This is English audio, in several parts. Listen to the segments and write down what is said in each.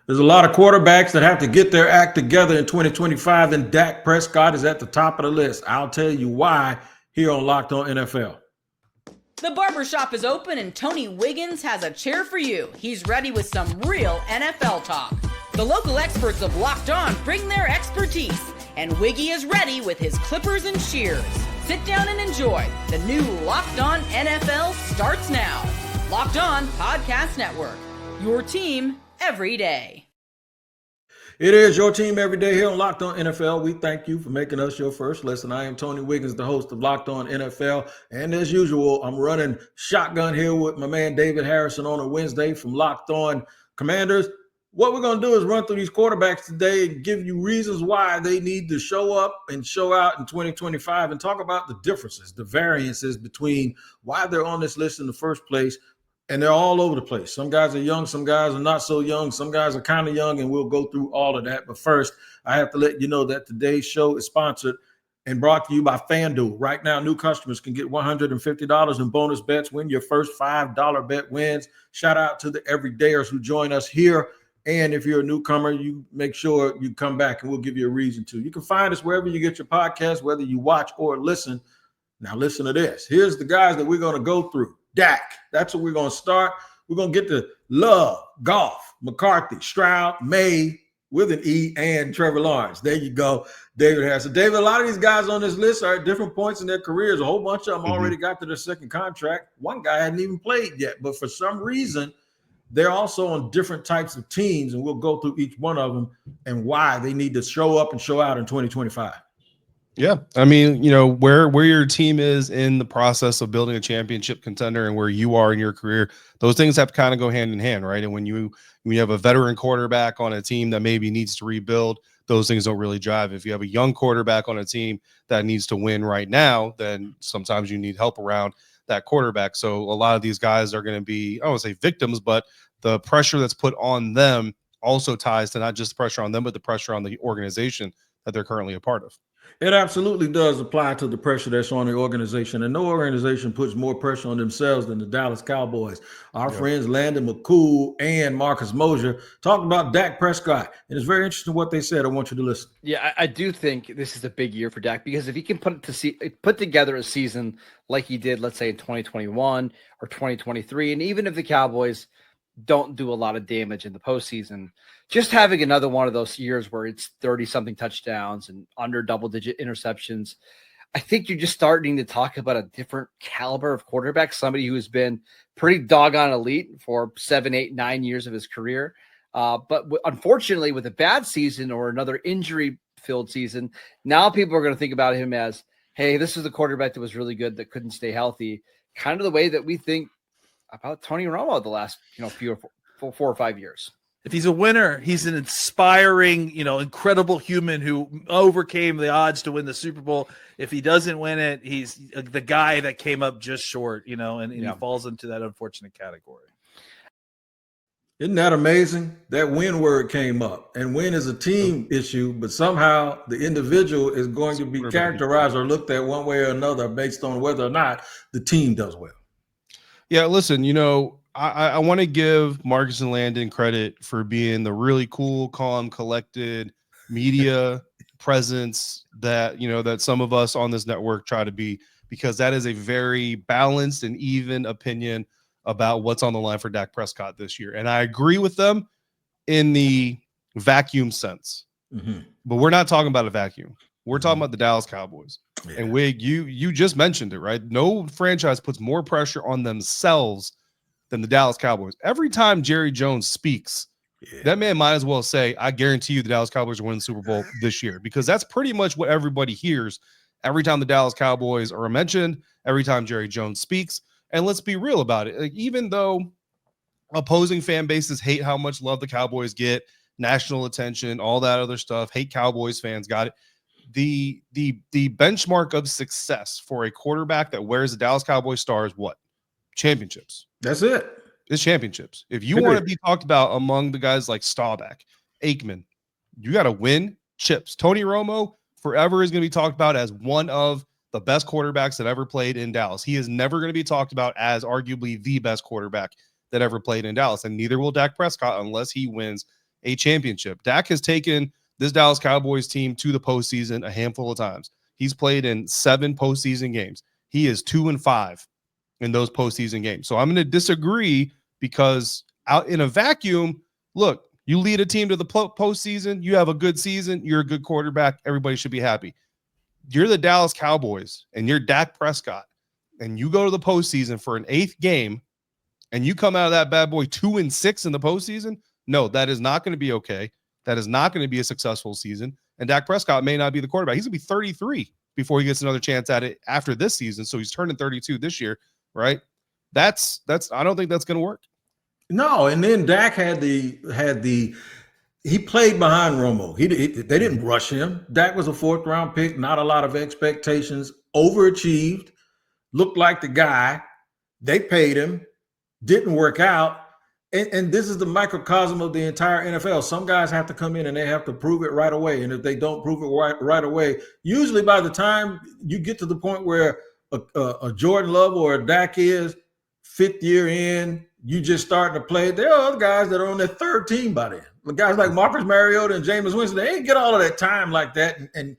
There's a lot of quarterbacks that have to get their act together in 2025, and Dak Prescott is at the top of the list. I'll tell you why here on Locked On NFL. The barbershop is open and Tony Wiggins has a chair for you. He's ready with some real NFL talk. The local experts of Locked On bring their expertise, and Wiggy is ready with his clippers and shears. Sit down and enjoy. The new Locked On NFL starts now. Locked On Podcast Network. Your team every day. It is your team every day here on Locked On NFL. We thank you for making us your first listen. I am Tony Wiggins, the host of Locked On NFL. And as usual, I'm running shotgun here with my man David Harrison on a Wednesday from Locked On Commanders. What we're going to do is run through these quarterbacks today and give you reasons why they need to show up and show out in 2025 and talk about the differences, the variances between why they're on this list in the first place. And they're all over the place. Some guys are young, some guys are not so young, some guys are kind of young, and we'll go through all of that. But first, I have to let you know that today's show is sponsored and brought to you by FanDuel. Right now, new customers can get $150 in bonus bets when your first $5 bet wins. Shout out to the everydayers who join us here. And if you're a newcomer, you make sure you come back and we'll give you a reason to. You can find us wherever you get your podcast, whether you watch or listen. Now listen to this. Here's the guys that we're going to go through. Dak, that's what we're going to start. We're going to get to Love, Goff, McCarthy, Stroud, May with an E, and Trevor Lawrence. There you go, David Harrison. David, a lot of these guys on this list are at different points in their careers. A whole bunch of them already got to their second contract. One guy hadn't even played yet, but for some reason, they're also on different types of teams, and we'll go through each one of them and why they need to show up and show out in 2025. Yeah, I mean, where your team is in the process of building a championship contender and where you are in your career, those things have to kind of go hand in hand, right? And when you have a veteran quarterback on a team that maybe needs to rebuild, those things don't really drive. If you have a young quarterback on a team that needs to win right now, then sometimes you need help around that quarterback. So a lot of these guys are going to be, I don't want to say victims, but the pressure that's put on them also ties to not just the pressure on them, but the pressure on the organization that they're currently a part of. It absolutely does apply to the pressure that's on the organization, and no organization puts more pressure on themselves than the Dallas Cowboys. Our friends Landon McCool and Marcus Mosher talked about Dak Prescott, and it's very interesting what they said. I want you to listen. Yeah, I do think this is a big year for Dak because if he can put together a season like he did, let's say in 2021 or 2023, and even if the Cowboys don't do a lot of damage in the postseason, just having another one of those years where it's 30-something touchdowns and under double-digit interceptions, I think you're just starting to talk about a different caliber of quarterback, somebody who has been pretty doggone elite for 7, 8, 9 years of his career. But unfortunately, with a bad season or another injury-filled season, now people are going to think about him as, hey, this is a quarterback that was really good that couldn't stay healthy, kind of the way that we think about Tony Romo the last, 4 or 5 years. If he's a winner, he's an inspiring, incredible human who overcame the odds to win the Super Bowl. If he doesn't win it, he's the guy that came up just short, and he falls into that unfortunate category. Isn't that amazing? That win word came up, and win is a team issue, but somehow the individual is going to be characterized or looked at one way or another based on whether or not the team does well. Yeah, listen, I want to give Marcus and Landon credit for being the really cool, calm, collected media presence that, that some of us on this network try to be, because that is a very balanced and even opinion about what's on the line for Dak Prescott this year. And I agree with them in the vacuum sense, but we're not talking about a vacuum. We're talking about the Dallas Cowboys. Yeah. And Wig, you just mentioned it, right? No franchise puts more pressure on themselves than the Dallas Cowboys. Every time Jerry Jones speaks, that man might as well say, I guarantee you the Dallas Cowboys are winning the Super Bowl this year, because that's pretty much what everybody hears every time the Dallas Cowboys are mentioned, every time Jerry Jones speaks. And let's be real about it. Like, even though opposing fan bases hate how much love the Cowboys get, national attention, all that other stuff, hate Cowboys fans, got it. The benchmark of success for a quarterback that wears the Dallas Cowboys star is what? Championships. That's it. It's championships. If you want to be talked about among the guys like Staubach, Aikman, you got to win chips. Tony Romo forever is going to be talked about as one of the best quarterbacks that ever played in Dallas. He is never going to be talked about as arguably the best quarterback that ever played in Dallas, and neither will Dak Prescott unless he wins a championship. Dak has taken this Dallas Cowboys team to the postseason a handful of times. He's played in 7 postseason games. He is 2-5 in those postseason games. So I'm going to disagree because out in a vacuum, look, you lead a team to the postseason, you have a good season, you're a good quarterback, everybody should be happy. You're the Dallas Cowboys and you're Dak Prescott, and you go to the postseason for an 8th game and you come out of that bad boy 2-6 in the postseason. No, that is not going to be okay. That is not going to be a successful season. And Dak Prescott may not be the quarterback. He's going to be 33 before he gets another chance at it after this season. So he's turning 32 this year, right? That's I don't think that's going to work. No, and then Dak he played behind Romo. They didn't rush him. Dak was a 4th round pick, not a lot of expectations, overachieved, looked like the guy. They paid him, didn't work out. And this is the microcosm of the entire NFL. Some guys have to come in and they have to prove it right away. And if they don't prove it right away, usually by the time you get to the point where a Jordan Love or a Dak is 5th year in, you just starting to play. There are other guys that are on their 3rd team by then. The guys like Marcus Mariota and Jameis Winston, they ain't get all of that time like that. And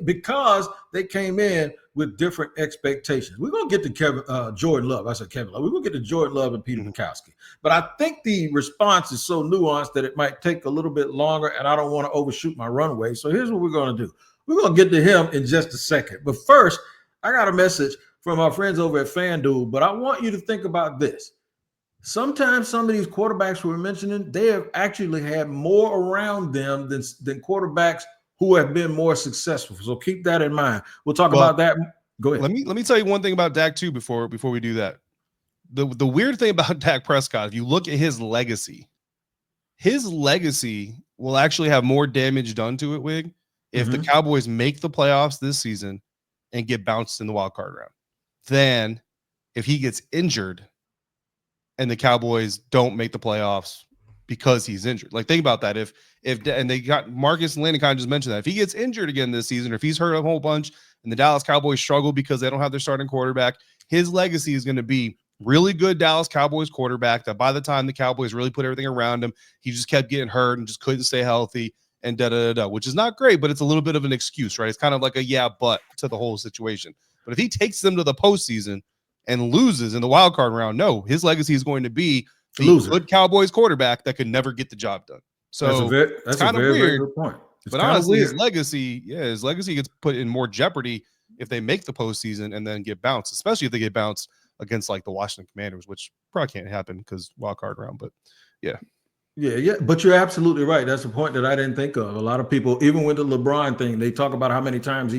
because they came in with different expectations. We're going to get to Jordan Love. I said Kevin Love. We're going to get to Jordan Love and Peter Bukowski. But I think the response is so nuanced that it might take a little bit longer, and I don't want to overshoot my runway. So here's what we're going to do. We're going to get to him in just a second. But first, I got a message from our friends over at FanDuel, but I want you to think about this. Sometimes some of these quarterbacks we're mentioning, they have actually had more around them than quarterbacks who have been more successful. So keep that in mind. We'll talk about that. Go ahead. Let me tell you one thing about Dak too before we do that. The weird thing about Dak Prescott, if you look at his legacy will actually have more damage done to it, Wig, if the Cowboys make the playoffs this season and get bounced in the wild card round, than if he gets injured and the Cowboys don't make the playoffs because he's injured. Like, think about that. And they got Marcus and Landon kind of just mentioned that. If he gets injured again this season, or if he's hurt a whole bunch and the Dallas Cowboys struggle because they don't have their starting quarterback, his legacy is going to be really good Dallas Cowboys quarterback that by the time the Cowboys really put everything around him, he just kept getting hurt and just couldn't stay healthy and which is not great, but it's a little bit of an excuse, right? It's kind of like a but to the whole situation. But if he takes them to the postseason and loses in the wild card round, no, his legacy is going to be the good Cowboys quarterback that could never get the job done. So that's kind of weird. Very good point. But honestly, his legacy gets put in more jeopardy if they make the postseason and then get bounced, especially if they get bounced against like the Washington Commanders, which probably can't happen because wild card round. But yeah. But you're absolutely right. That's a point that I didn't think of. A lot of people, even with the LeBron thing, they talk about how many times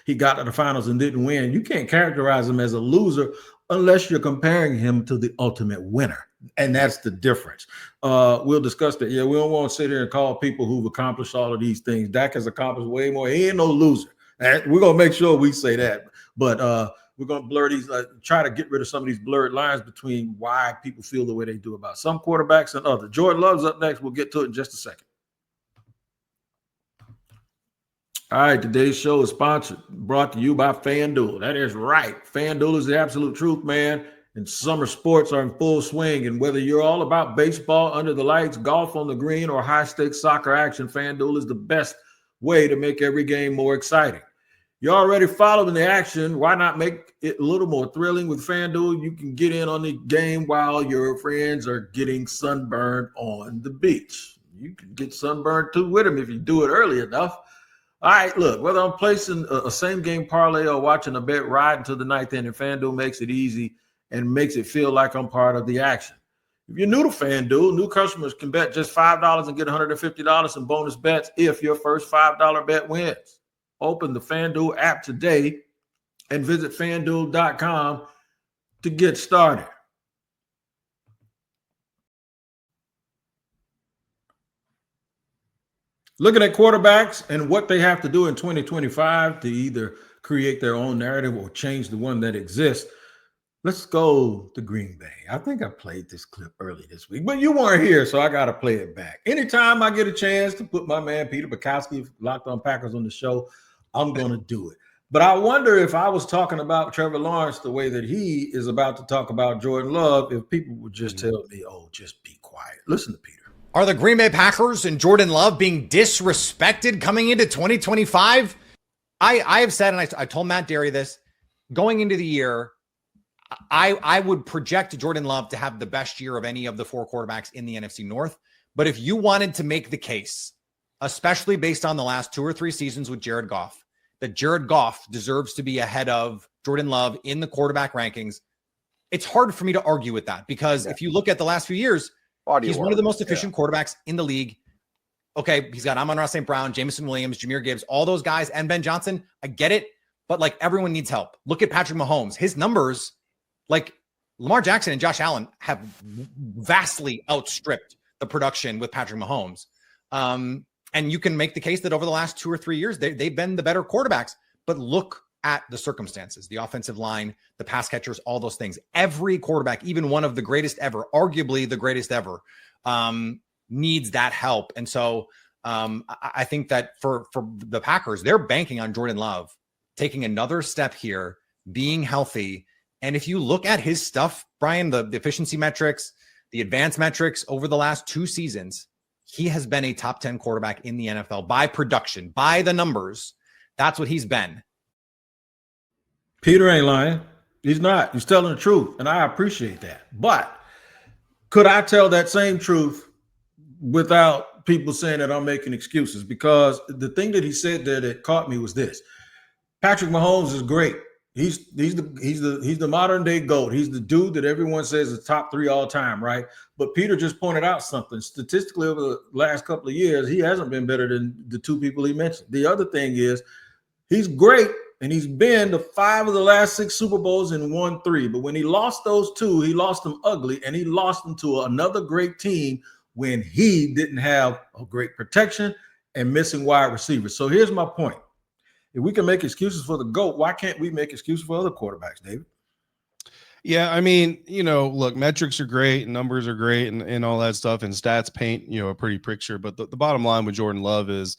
he got to the finals and didn't win. You can't characterize him as a loser unless you're comparing him to the ultimate winner. And that's the difference. We'll discuss that. Yeah, we don't want to sit here and call people who've accomplished all of these things. Dak has accomplished way more. He ain't no loser. And we're going to make sure we say that. But we're going to blur these, try to get rid of some of these blurred lines between why people feel the way they do about some quarterbacks and others. Jordan Love's up next. We'll get to it in just a second. All right, today's show is brought to you by FanDuel. That is right. FanDuel is the absolute truth, man. And summer sports are in full swing. And whether you're all about baseball under the lights, golf on the green, or high-stakes soccer action, FanDuel is the best way to make every game more exciting. You're already following the action. Why not make it a little more thrilling with FanDuel? You can get in on the game while your friends are getting sunburned on the beach. You can get sunburned too with them if you do it early enough. All right, look, whether I'm placing a same-game parlay or watching a bet ride until the ninth inning, FanDuel makes it easy and makes it feel like I'm part of the action. If you're new to FanDuel, new customers can bet just $5 and get $150 in bonus bets if your first $5 bet wins. Open the FanDuel app today and visit FanDuel.com to get started. Looking at quarterbacks and what they have to do in 2025 to either create their own narrative or change the one that exists. Let's go to Green Bay. I think I played this clip early this week, but you weren't here, so I got to play it back. Anytime I get a chance to put my man Peter Bukowski, Locked On Packers, on the show, I'm going to do it. But I wonder if I was talking about Trevor Lawrence the way that he is about to talk about Jordan Love, if people would just tell me, oh, just be quiet. Listen to Peter. Are the Green Bay Packers and Jordan Love being disrespected coming into 2025? I have said, and I told Matt Derry this, going into the year, I would project Jordan Love to have the best year of any of the 4 quarterbacks in the NFC North. But if you wanted to make the case, especially based on the last 2 or 3 seasons with Jared Goff, that Jared Goff deserves to be ahead of Jordan Love in the quarterback rankings, it's hard for me to argue with that because if you look at the last few years, he's one of the most efficient quarterbacks in the league. Okay, he's got Amon-Ra St. Brown, Jameson Williams, Jahmyr Gibbs, all those guys, and Ben Johnson. I get it, but like everyone needs help. Look at Patrick Mahomes. His numbers, like Lamar Jackson and Josh Allen, have vastly outstripped the production with Patrick Mahomes. And you can make the case that over the last 2 or 3 years, they've been the better quarterbacks. But look at the circumstances, the offensive line, the pass catchers, all those things. Every quarterback, even one of the greatest ever, arguably the greatest ever, needs that help. And so I think that for the Packers, they're banking on Jordan Love taking another step here, being healthy. And if you look at his stuff, Brian, the efficiency metrics, the advanced metrics over the last 2 seasons, he has been a top 10 quarterback in the NFL by production, by the numbers. That's what he's been. Peter ain't lying. He's not. He's telling the truth, and I appreciate that. But could I tell that same truth without people saying that I'm making excuses? Because the thing that he said there that caught me was this: Patrick Mahomes is great. He's the modern day GOAT. He's the dude that everyone says is top 3 all time, right? But Peter just pointed out something. Statistically, over the last couple of years, he hasn't been better than the 2 people he mentioned. The other thing is he's great, and he's been to 5 of the last 6 Super Bowls and won 3. But when he lost those 2, he lost them ugly, and he lost them to another great team when he didn't have a great protection and missing wide receivers. So here's my point. If we can make excuses for the GOAT, why can't we make excuses for other quarterbacks, David? Yeah, I mean, look, metrics are great, and numbers are great, and all that stuff, and stats paint, a pretty picture. But the bottom line with Jordan Love is,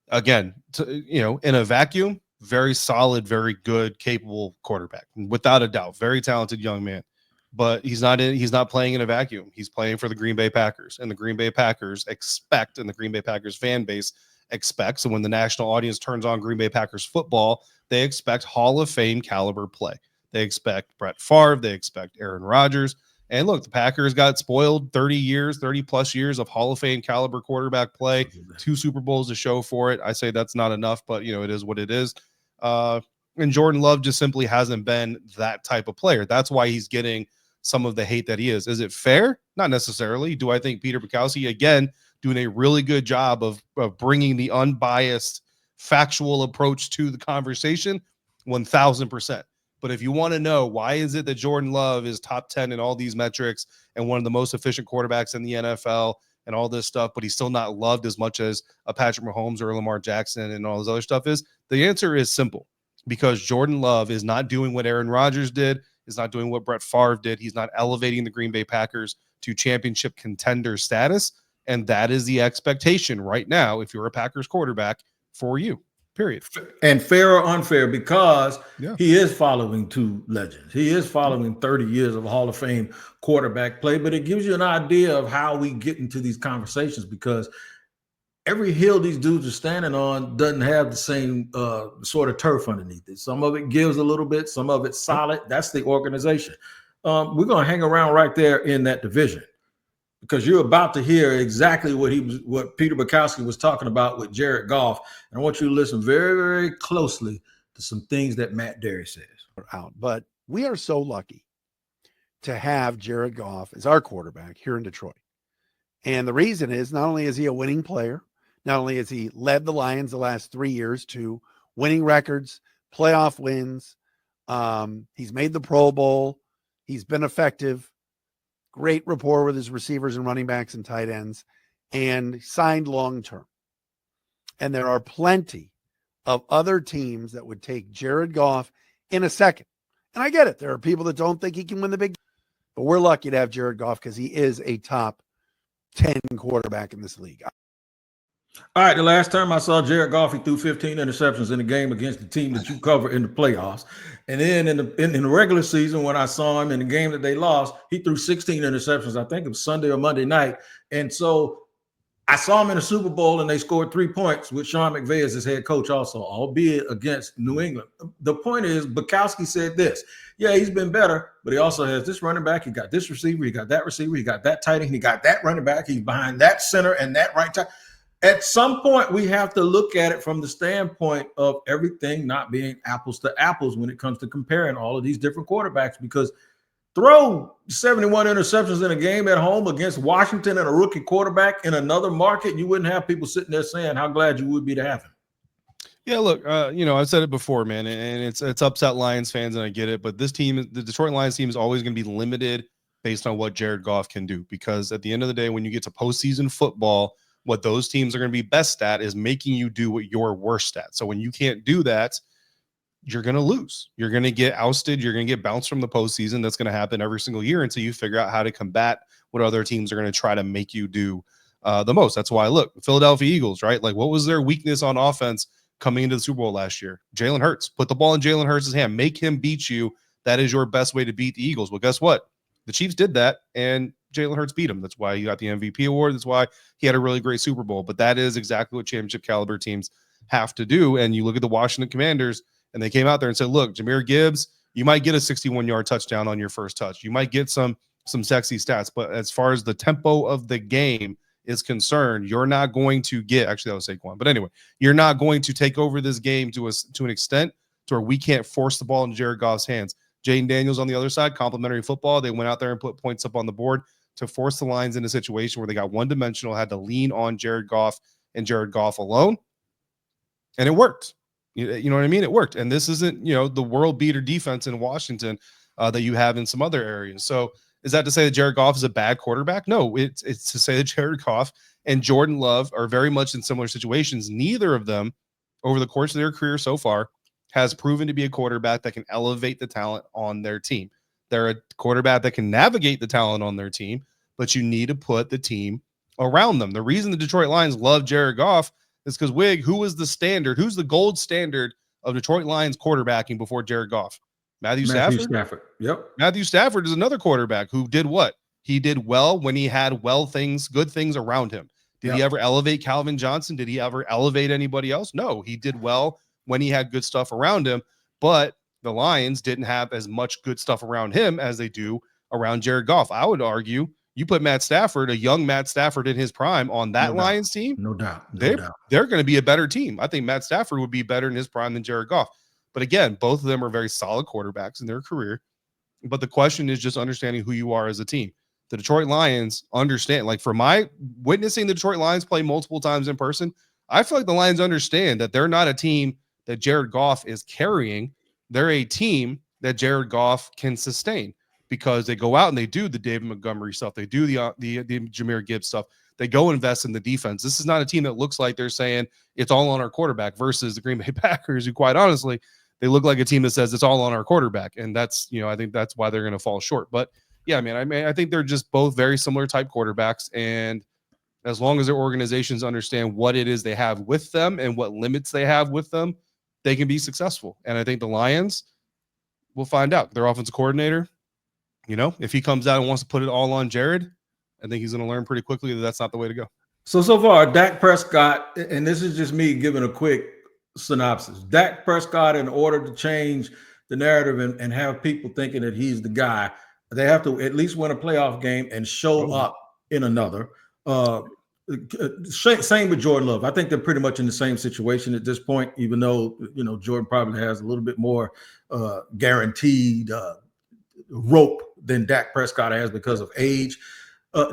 again, in a vacuum, very solid, very good, capable quarterback, without a doubt, very talented young man. But he's not playing in a vacuum. He's playing for the Green Bay Packers, and the Green Bay Packers expect, and the Green Bay Packers fan base expects, and when the national audience turns on Green Bay Packers football, they expect Hall of Fame caliber play. They expect Brett Favre. They expect Aaron Rodgers. And look, the Packers got spoiled 30 plus years of Hall of Fame caliber quarterback play, 2 Super Bowls to show for it. I say that's not enough, but it is what it is. And Jordan Love just simply hasn't been that type of player. That's why he's getting some of the hate that he is. Is it fair? Not necessarily. Do I think Peter Bukowski, again, doing a really good job of bringing the unbiased, factual approach to the conversation? 1,000%. But if you want to know why is it that Jordan Love is top 10 in all these metrics and one of the most efficient quarterbacks in the NFL and all this stuff, but he's still not loved as much as a Patrick Mahomes or a Lamar Jackson and all this other stuff is, the answer is simple. Because Jordan Love is not doing what Aaron Rodgers did, is not doing what Brett Favre did. He's not elevating the Green Bay Packers to championship contender status. And that is the expectation right now, if you're a Packers quarterback, for you, period. And fair or unfair, because he is following 2 legends. He is following 30 years of Hall of Fame quarterback play, but it gives you an idea of how we get into these conversations, because every hill these dudes are standing on doesn't have the same sort of turf underneath it. Some of it gives a little bit, some of it's solid. That's the organization. We're going to hang around right there in that division, because you're about to hear exactly what Peter Bukowski was talking about with Jared Goff. And I want you to listen very, very closely to some things that Matt Derry says. But we are so lucky to have Jared Goff as our quarterback here in Detroit. And the reason is, not only is he a winning player, not only has he led the Lions the last 3 years to winning records, playoff wins, he's made the Pro Bowl, he's been effective, great rapport with his receivers and running backs and tight ends, and signed long-term. And there are plenty of other teams that would take Jared Goff in a second. And I get it. There are people that don't think he can win the big, but we're lucky to have Jared Goff because he is a top 10 quarterback in this league. All right, the last time I saw Jared Goff, he threw 15 interceptions in a game against the team that you cover in the playoffs. And then in the regular season, when I saw him in the game that they lost, he threw 16 interceptions. I think it was Sunday or Monday night. And so I saw him in the Super Bowl, and they scored 3 points with Sean McVay as his head coach also, albeit against New England. The point is, Bukowski said this. Yeah, he's been better, but he also has this running back. He got this receiver. He got that receiver. He got that tight end. He got that running back. He's behind that center and that right tackle. At some point, we have to look at it from the standpoint of everything not being apples to apples when it comes to comparing all of these different quarterbacks, because throw 71 interceptions in a game at home against Washington and a rookie quarterback in another market, you wouldn't have people sitting there saying how glad you would be to have him. Yeah, look, I've said it before, man, and it's upset Lions fans, and I get it, but this team, the Detroit Lions team, is always going to be limited based on what Jared Goff can do, because at the end of the day, when you get to postseason football, what those teams are going to be best at is making you do what you're worst at. So when you can't do that, you're going to lose. You're going to get ousted. You're going to get bounced from the postseason. That's going to happen every single year until you figure out how to combat what other teams are going to try to make you do the most. That's why, look, Philadelphia Eagles, right? Like, what was their weakness on offense coming into the Super Bowl last year? Jalen Hurts. Put the ball in Jalen Hurts' hand. Make him beat you. That is your best way to beat the Eagles. Well, guess what? The Chiefs did that, and Jalen Hurts beat him. That's why he got the MVP award. That's why he had a really great Super Bowl. But that is exactly what championship caliber teams have to do. And you look at the Washington Commanders, and they came out there and said, look, Jahmyr Gibbs, you might get a 61-yard touchdown on your first touch. You might get some sexy stats. But as far as the tempo of the game is concerned, you're not going to get – actually, that was Saquon. But anyway, you're not going to take over this game to an extent to where we can't force the ball into Jared Goff's hands. Jaden Daniels on the other side, complimentary football. They went out there and put points up on the board to force the Lions in a situation where they got one-dimensional, had to lean on Jared Goff and Jared Goff alone. And it worked. You know what I mean? It worked. And this isn't, the world beater defense in Washington that you have in some other areas. So is that to say that Jared Goff is a bad quarterback? No, it's to say that Jared Goff and Jordan Love are very much in similar situations. Neither of them, over the course of their career so far, has proven to be a quarterback that can elevate the talent on their team. They're a quarterback that can navigate the talent on their team, but you need to put the team around them. The reason the Detroit Lions love Jared Goff is because, Wig, who was the standard? Who's the gold standard of Detroit Lions quarterbacking before Jared Goff? Matthew Stafford? Yep. Matthew Stafford is another quarterback who did what? He did well when he had good things around him. Did he ever elevate Calvin Johnson? Did he ever elevate anybody else? No, he did well when he had good stuff around him, but the Lions didn't have as much good stuff around him as they do around Jared Goff. I would argue you put Matt Stafford, a young Matt Stafford in his prime, on that Lions team. No doubt. They're going to be a better team. I think Matt Stafford would be better in his prime than Jared Goff. But again, both of them are very solid quarterbacks in their career. But the question is just understanding who you are as a team. The Detroit Lions understand, like, for my witnessing the Detroit Lions play multiple times in person, I feel like the Lions understand that they're not a team that Jared Goff is carrying. They're a team that Jared Goff can sustain because they go out and they do the David Montgomery stuff. They do the Jahmyr Gibbs stuff. They go invest in the defense. This is not a team that looks like they're saying it's all on our quarterback versus the Green Bay Packers, who quite honestly, they look like a team that says it's all on our quarterback. And that's, I think that's why they're going to fall short. But yeah, man, I think they're just both very similar type quarterbacks. And as long as their organizations understand what it is they have with them and what limits they have with them, they can be successful. And I think the Lions will find out. Their offensive coordinator, if he comes out and wants to put it all on Jared, I think he's going to learn pretty quickly that that's not the way to go. So far, Dak Prescott, and this is just me giving a quick synopsis. Dak Prescott, in order to change the narrative and have people thinking that he's the guy, they have to at least win a playoff game and show up in another. Same with Jordan Love. I think they're pretty much in the same situation at this point, even though, Jordan probably has a little bit more guaranteed rope than Dak Prescott has because of age.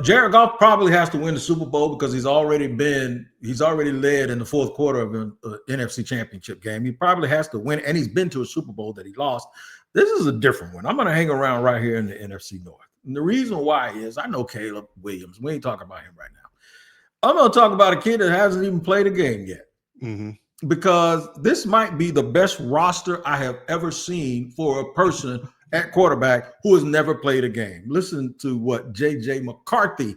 Jared Goff probably has to win the Super Bowl because he's already led in the fourth quarter of an NFC Championship game. He probably has to win, and he's been to a Super Bowl that he lost. This is a different one. I'm going to hang around right here in the NFC North. And the reason why is I know Caleb Williams. We ain't talking about him right now. I'm going to talk about a kid that hasn't even played a game yet. Mm-hmm. Because this might be the best roster I have ever seen for a person at quarterback who has never played a game. Listen to what JJ McCarthy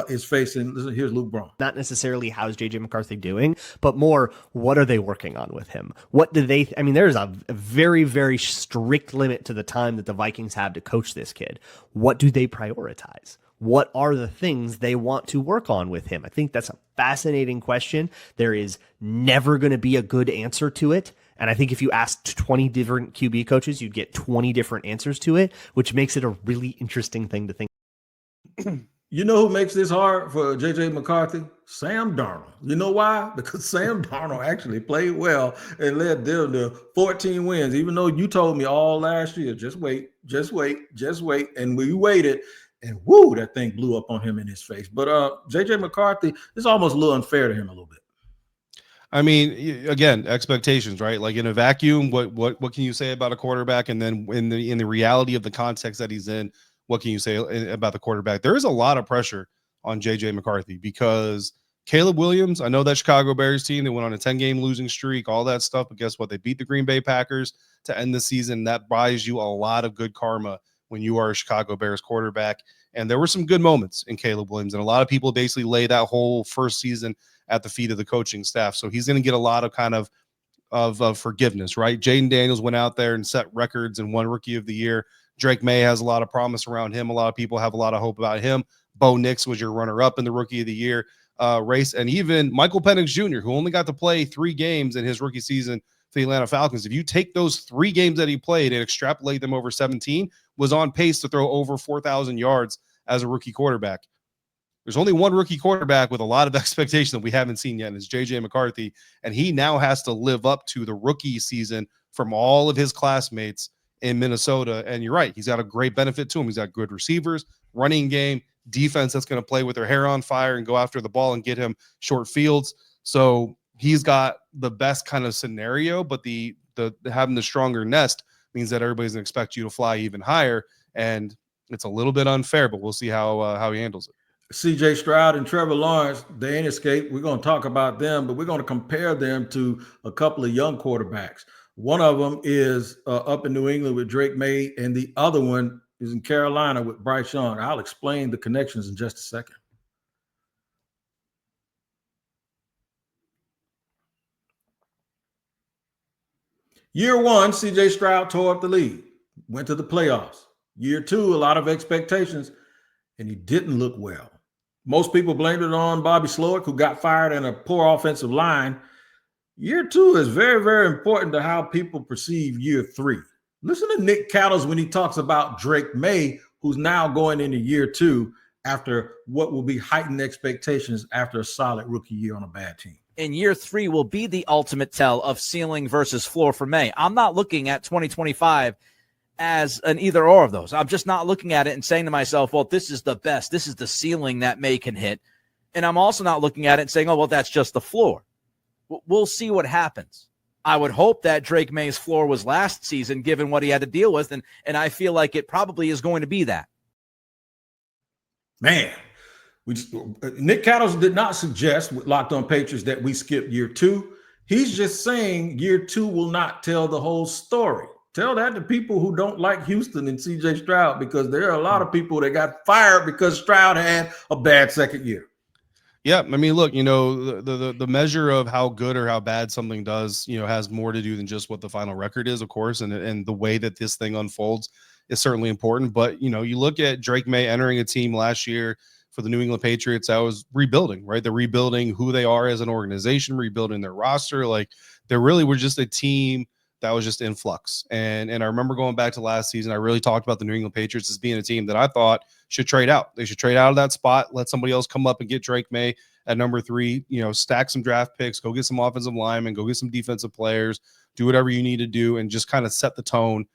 is facing. Listen, here's Luke Braun. Not necessarily how's JJ McCarthy doing, but more what are they working on with him? What do they, I mean, there's a very, very strict limit to the time that the Vikings have to coach this kid. What do they prioritize? What are the things they want to work on with him? I think that's a fascinating question. There is never going to be a good answer to it. And I think if you asked 20 different QB coaches, you'd get 20 different answers to it, which makes it a really interesting thing to think. You know who makes this hard for JJ McCarthy? Sam Darnold. You know why? Because Sam Darnold actually played well and led them to 14 wins, even though you told me all last year, just wait. And we waited, and woo, that thing blew up on him in his face. But JJ McCarthy, it's almost a little unfair to him a little bit. I mean, again, expectations, right? Like in a vacuum, what can you say about a quarterback? And then in the reality of the context that he's in, what can you say about the quarterback? There is a lot of pressure on JJ McCarthy because Caleb Williams, I know that Chicago Bears team, they went on a 10-game losing streak, all that stuff. But guess what? They beat the Green Bay Packers to end the season. That buys you a lot of good karma when you are a Chicago Bears quarterback. And there were some good moments in Caleb Williams. And a lot of people basically lay that whole first season at the feet of the coaching staff. So he's going to get a lot of kind of forgiveness, right? Jaden Daniels went out there and set records and won Rookie of the Year. Drake May has a lot of promise around him. A lot of people have a lot of hope about him. Bo Nix was your runner-up in the Rookie of the Year race. And even Michael Penix Jr., who only got to play 3 games in his rookie season for the Atlanta Falcons. If you take those 3 games that he played and extrapolate them over 17, was on pace to throw over 4,000 yards as a rookie quarterback. There's only one rookie quarterback with a lot of expectation that we haven't seen yet, and it's JJ McCarthy. And he now has to live up to the rookie season from all of his classmates in Minnesota. And you're right, he's got a great benefit to him. He's got good receivers, running game, defense that's going to play with their hair on fire and go after the ball and get him short fields. So he's got the best kind of scenario, but the having the stronger nest means that everybody's going to expect you to fly even higher. And it's a little bit unfair, but we'll see how he handles it. CJ Stroud and Trevor Lawrence, they ain't escaped. We're going to talk about them, but we're going to compare them to a couple of young quarterbacks. One of them is up in New England with Drake May, and the other one is in Carolina with Bryce Young. I'll explain the connections in just a second. Year 1, CJ Stroud tore up the league, went to the playoffs. Year 2, a lot of expectations, and he didn't look well. Most people blamed it on Bobby Slowick, who got fired in a poor offensive line. Year 2 is very, very important to how people perceive year 3. Listen to Nick Cattles when he talks about Drake May, who's now going into year 2 after what will be heightened expectations after a solid rookie year on a bad team. And year 3 will be the ultimate tell of ceiling versus floor for May. I'm not looking at 2025 as an either or of those. I'm just not looking at it and saying to myself, well, this is the best. This is the ceiling that May can hit. And I'm also not looking at it and saying, oh, well, that's just the floor. We'll see what happens. I would hope that Drake May's floor was last season, given what he had to deal with. And I feel like it probably is going to be that. Man, Nick Cattles did not suggest with Locked On Patriots that we skip year 2. He's just saying year 2 will not tell the whole story. Tell that to people who don't like Houston and CJ Stroud, because there are a lot of people that got fired because Stroud had a bad second year. Yeah, I mean, look, the measure of how good or how bad something does, has more to do than just what the final record is, of course, and the way that this thing unfolds is certainly important. But, you look at Drake May entering a team last year for the New England Patriots, I was rebuilding, right? They're rebuilding who they are as an organization, rebuilding their roster. Like, they really were just a team that was just in flux. And I remember going back to last season, I really talked about the New England Patriots as being a team that I thought should trade out. They should trade out of that spot, let somebody else come up and get Drake May at number 3, stack some draft picks, go get some offensive linemen, go get some defensive players, do whatever you need to do, and just kind of set the tone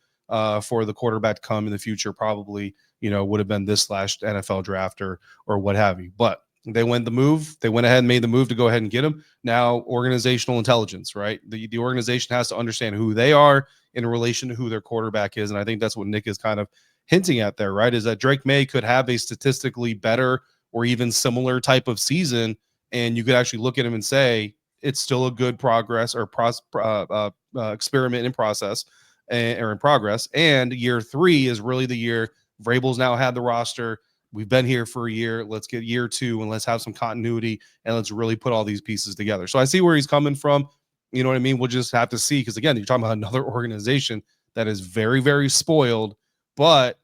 for the quarterback to come in the future. Probably, would have been this / NFL draft or what have you. But they went ahead and made the move to go ahead and get him. Now, organizational intelligence, right? The organization has to understand who they are in relation to who their quarterback is. And I think that's what Nick is kind of hinting at there, right? Is that Drake May could have a statistically better or even similar type of season. And you could actually look at him and say, it's still a good progress or experiment in process or in progress. And year 3 is really the year Vrabel's now had the roster. we've been here for a year. Let's get year 2 and let's have some continuity and let's really put all these pieces together. So I see where he's coming from. You know what I mean? We'll just have to see, because again, you're talking about another organization that is very, very spoiled. But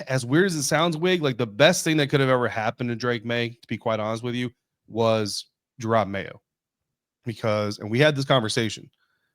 as weird as it sounds, Wig, like the best thing that could have ever happened to Drake May, to be quite honest with you, was Gerard Mayo. Because, and we had this conversation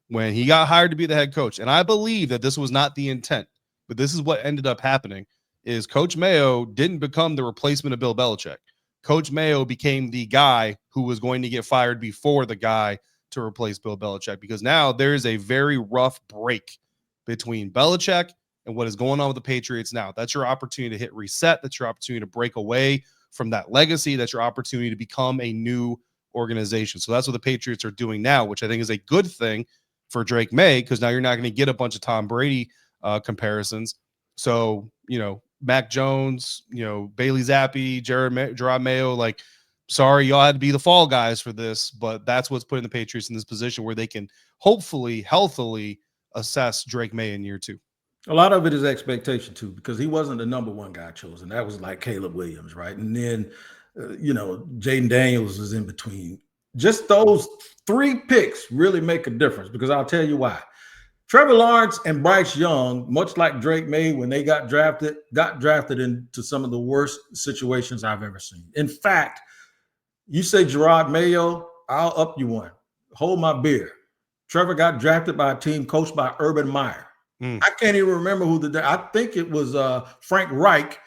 when he got hired to be the head coach, and I believe that this was not the intent, but this is what ended up happening, is Coach Mayo didn't become the replacement of Bill Belichick. Coach Mayo became the guy who was going to get fired before the guy to replace Bill Belichick, because now there is a very rough break between Belichick and what is going on with the Patriots now. That's your opportunity to hit reset. That's your opportunity to break away from that legacy. That's your opportunity to become a new organization. So that's what the Patriots are doing now, which I think is a good thing for Drake May, because now you're not going to get a bunch of Tom Brady comparisons. So, you know, Mac Jones, you know, Bailey Zappi, Gerard Mayo, like, sorry, y'all had to be the fall guys for this, but that's what's putting the Patriots in this position where they can hopefully healthily assess Drake May in year 2. A lot of it is expectation too, because he wasn't the number 1 guy chosen. That was like Caleb Williams, right? And then, you know, Jaden Daniels was in between. Just those 3 picks really make a difference, because I'll tell you why. Trevor Lawrence and Bryce Young, much like Drake May when they got drafted into some of the worst situations I've ever seen. In fact, you say Gerard Mayo, I'll up you one. Hold my beer. Trevor got drafted by a team coached by Urban Meyer. I can't even remember I think it was Frank Reich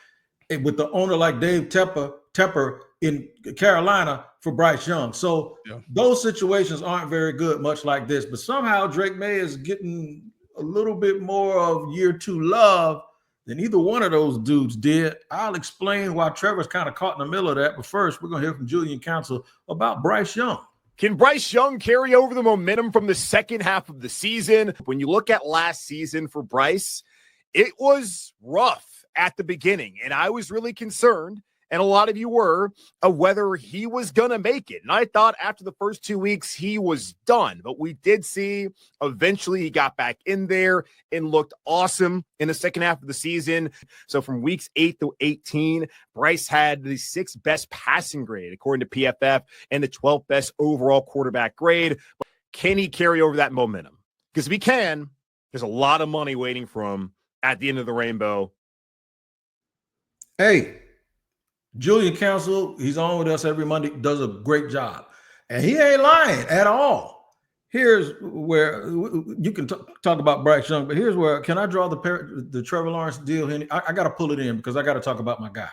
with the owner like Dave Tepper in Carolina for Bryce Young. So those situations aren't very good, much like this. But somehow Drake May is getting a little bit more of year 2 love than either one of those dudes did. I'll explain why Trevor's kind of caught in the middle of that. But first, we're going to hear from Julian Council about Bryce Young. Can Bryce Young carry over the momentum from the second half of the season? When you look at last season for Bryce, it was rough at the beginning, and I was really concerned, and a lot of you were, of whether he was going to make it. And I thought after the first 2 weeks, he was done. But we did see eventually he got back in there and looked awesome in the second half of the season. So from weeks 8 to 18, Bryce had the 6th best passing grade, according to PFF, and the 12th best overall quarterback grade. Can he carry over that momentum? Because if he can, there's a lot of money waiting for him at the end of the rainbow. Hey, Julian Council, he's on with us every Monday, does a great job. And he ain't lying at all. Here's where you can talk about Bryce Young, but here's where, can I draw the Trevor Lawrence deal here? I got to pull it in because I got to talk about my guy.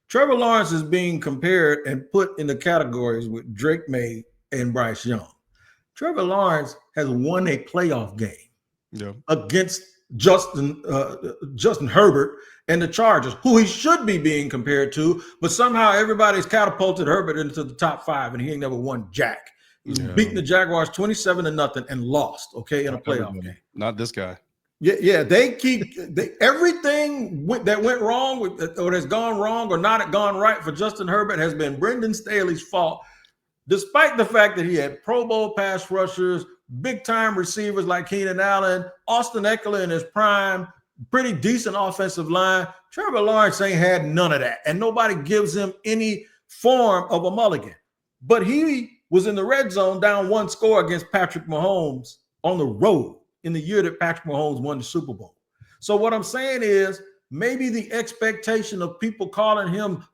Trevor Lawrence is being compared and put in the categories with Drake May and Bryce Young. Trevor Lawrence has won a playoff game against Justin Herbert and the Chargers, who he should be being compared to, but somehow everybody's catapulted Herbert into the top 5, and he ain't never won jack. He's beaten the Jaguars 27-0 and lost, in a playoff game. Not this guy. Yeah. Everything that went wrong or has gone wrong or not gone right for Justin Herbert has been Brendan Staley's fault, despite the fact that he had Pro Bowl pass rushers, big-time receivers like Keenan Allen, Austin Eckler in his prime, pretty decent offensive line. Trevor Lawrence ain't had none of that, and nobody gives him any form of a mulligan. But he was in the red zone down 1 score against Patrick Mahomes on the road in the year that Patrick Mahomes won the Super Bowl. So what I'm saying is maybe the expectation of people calling him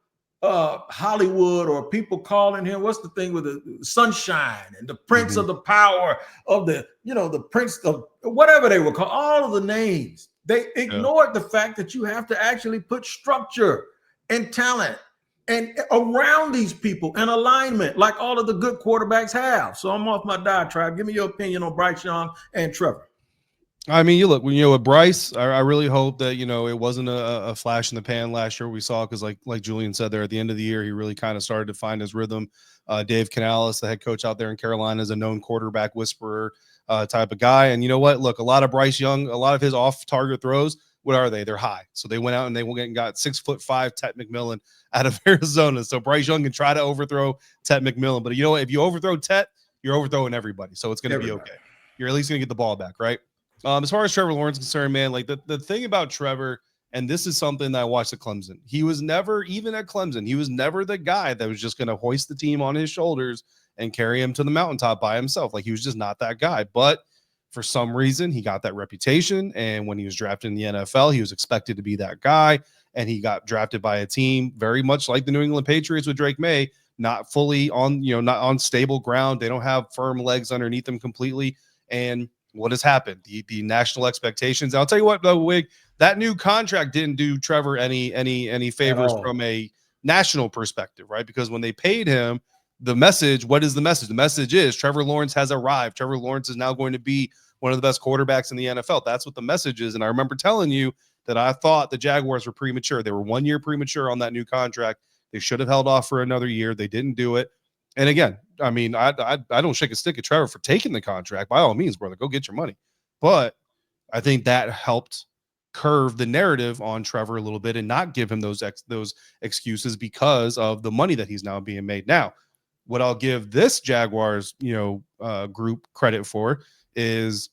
Hollywood, or people calling him, what's the thing with the sunshine and the prince of the power of the prince of whatever they were called, all of the names. They ignored the fact that you have to actually put structure and talent and around these people and alignment like all of the good quarterbacks have. So I'm off my diatribe. Give me your opinion on Bryce Young and Trevor. I mean, you look, with Bryce, I really hope that, it wasn't a flash in the pan last year we saw, because like Julian said there, at the end of the year, he really kind of started to find his rhythm. Dave Canales, the head coach out there in Carolina, is a known quarterback whisperer type of guy. And you know what? Look, a lot of Bryce Young, a lot of his off-target throws, what are they? They're high. So they went out and they went and got 6'5" Tet McMillan out of Arizona. So Bryce Young can try to overthrow Tet McMillan. But you know what? If you overthrow Tet, you're overthrowing everybody. So it's going to be okay. You're at least going to get the ball back, right? As far as Trevor Lawrence is concerned, man, like the thing about Trevor, And this is something that I watched at Clemson. He was never, even at Clemson, he was never the guy that was just going to hoist the team on his shoulders and carry him to the mountaintop by himself. Like, he was just not that guy. But for some reason, he got that reputation. And when he was drafted in the NFL, he was expected to be that guy. And he got drafted by a team very much like the New England Patriots with Drake May, not fully on, not on stable ground. They don't have firm legs underneath them completely. And what has happened? The national expectations. I'll tell you what, though, Wig, that new contract didn't do Trevor any favors from a national perspective, right? Because when they paid him, the message, what is the message? The message is Trevor Lawrence has arrived. Trevor Lawrence is now going to be one of the best quarterbacks in the NFL. That's what the message is. And I remember telling you that I thought the Jaguars were premature. They were 1 year premature on that new contract. They should have held off for another year. They didn't do it. And again, I mean, I don't shake a stick at Trevor for taking the contract. By all means, brother, go get your money. But I think that helped curve the narrative on Trevor a little bit and not give him those excuses because of the money that he's now being made. Now, what I'll give this Jaguars, group credit for is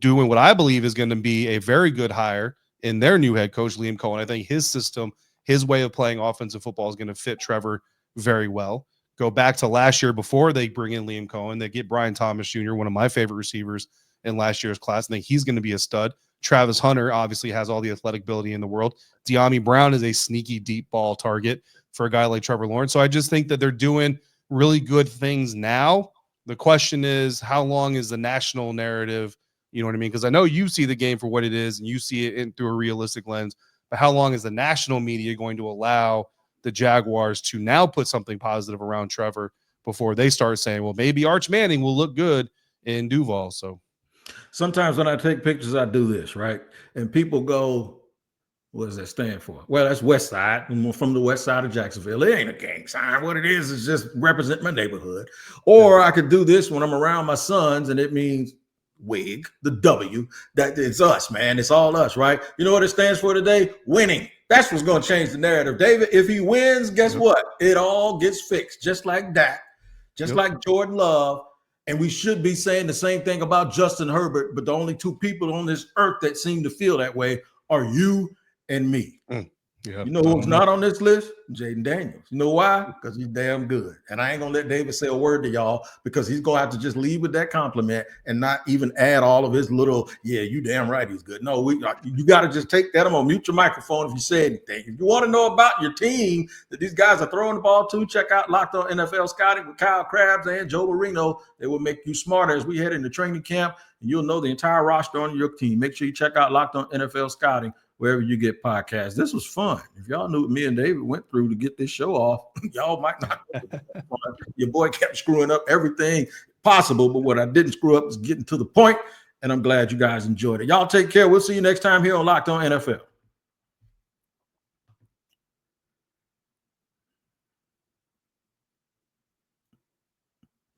doing what I believe is going to be a very good hire in their new head coach, Liam Cohen. I think his system, his way of playing offensive football is going to fit Trevor very well. Go back to last year before they bring in Liam Cohen. They get Brian Thomas Jr., one of my favorite receivers in last year's class. I think he's going to be a stud. Travis Hunter obviously has all the athletic ability in the world. De'Ami Brown is a sneaky deep ball target for a guy like Trevor Lawrence. So I just think that they're doing really good things now. The question is, how long is the national narrative? You know what I mean? Because I know you see the game for what it is and you see it through a realistic lens. But how long is the national media going to allow the Jaguars to now put something positive around Trevor before they start saying, well, maybe Arch Manning will look good in Duval? So sometimes when I take pictures, I do this, right? And people go, what does that stand for? Well, that's West Side. I'm from the West Side of Jacksonville. It ain't a gang sign. What it is just represent my neighborhood. Or I could do this when I'm around my sons, and it means WIG, the W. That it's us, man. It's all us, right? You know what it stands for today? Winning. That's what's going to change the narrative. David, if he wins, guess what? It all gets fixed, just like Dak, just like Jordan Love. And we should be saying the same thing about Justin Herbert, but the only two people on this earth that seem to feel that way are you and me. Yeah. You know who's not on this list? Jaden Daniels. You know why? Because he's damn good. And I ain't going to let David say a word to y'all because he's going to have to just leave with that compliment and not even add all of his little, yeah, you damn right he's good. No, you got to just take that. I'm going to mute your microphone if you say anything. If you want to know about your team that these guys are throwing the ball to, check out Locked On NFL Scouting with Kyle Krabs and Joe Marino. They will make you smarter as we head into training camp, and you'll know the entire roster on your team. Make sure you check out Locked On NFL Scouting wherever you get podcasts. This was fun. If y'all knew what me and David went through to get this show off, y'all might not. Your boy kept screwing up everything possible, but what I didn't screw up is getting to the point, and I'm glad you guys enjoyed it. Y'all take care. We'll see you next time here on Locked On NFL.